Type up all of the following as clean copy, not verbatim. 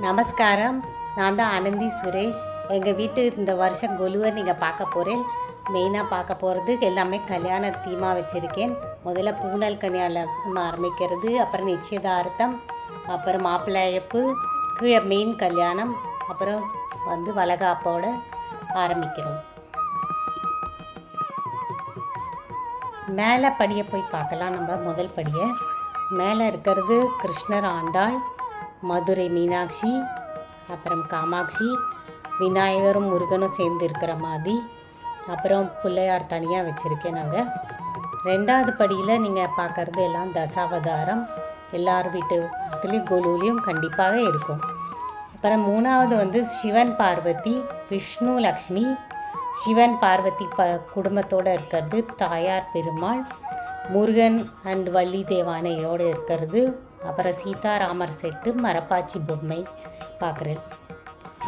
நமஸ்காரம். நான் தான் ஆனந்தி சுரேஷ். எங்கள் வீட்டு இந்த வருஷம் கொலுவை நீங்கள் பார்க்க போகிறேன். மெயினாக பார்க்க போகிறது எல்லாமே கல்யாண தீமாக வச்சுருக்கேன். முதல்ல பூனல் கல்யாணம் ஆரம்பிக்கிறது, அப்புறம் நிச்சயதார்த்தம், அப்புறம் மாப்பிள்ளை அழைப்பு, கீழே மெயின் கல்யாணம், அப்புறம் வளகாப்போடு ஆரம்பிக்கிறோம். மேலே படியை போய் பார்க்கலாம். நம்ம முதல் படியை மேலே இருக்கிறது கிருஷ்ணர் ஆண்டாள், மதுரை மீனாட்சி, அப்புறம் காமாட்சி, விநாயகரும் முருகனும் சேர்ந்து இருக்கிற மாதிரி, அப்புறம் பிள்ளையார் தனியாக வச்சுருக்கேன். நாங்கள் ரெண்டாவது படியில் நீங்கள் பார்க்குறது எல்லாம் தசாவதாரம். எல்லார் வீட்டுலேயும் கொலுலேயும் கண்டிப்பாக இருக்கும். அப்புறம் மூணாவது சிவன் பார்வதி, விஷ்ணு லக்ஷ்மி, சிவன் பார்வதி குடும்பத்தோடு இருக்கிறது, தாயார் பெருமாள், முருகன் அண்ட் வள்ளி தேவானையோடு இருக்கிறது, அப்புறம் சீதாராமர் செட்டு, மரப்பாச்சி பொம்மை பார்க்குறேன்.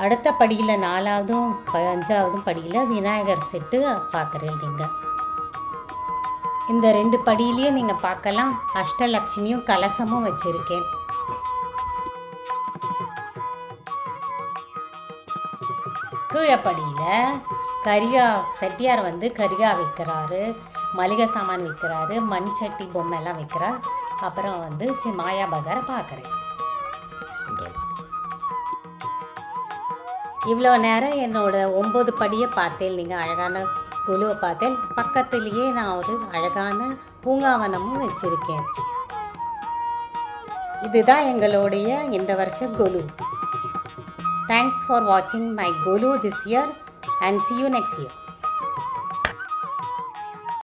அடுத்த படியில் நாலாவதும் அஞ்சாவதும் படியில் விநாயகர் செட்டு பார்க்குறேன். நீங்கள் இந்த ரெண்டு படியிலையும் நீங்கள் பார்க்கலாம். அஷ்டலக்ஷ்மியும் கலசமும் வச்சுருக்கேன். கீழப்படியில் செட்டியார் கரிகா வைக்கிறாரு, மளிகை சாமான் வைக்கிறாரு, மண் சட்டி பொம்மை எல்லாம் வைக்கிறார். அப்புறம் மாயா பஜாரை பார்க்குறேன். இவ்வளோ நேரம் என்னோட 9 படியை பார்த்தேன். நீங்கள் அழகான குழுவை பார்த்தேன். பக்கத்துலேயே நான் ஒரு அழகான பூங்காவனமும் வச்சுருக்கேன். இதுதான் எங்களுடைய இந்த வருஷம் கொலு. Thanks for watching my Golu this year and see you next year.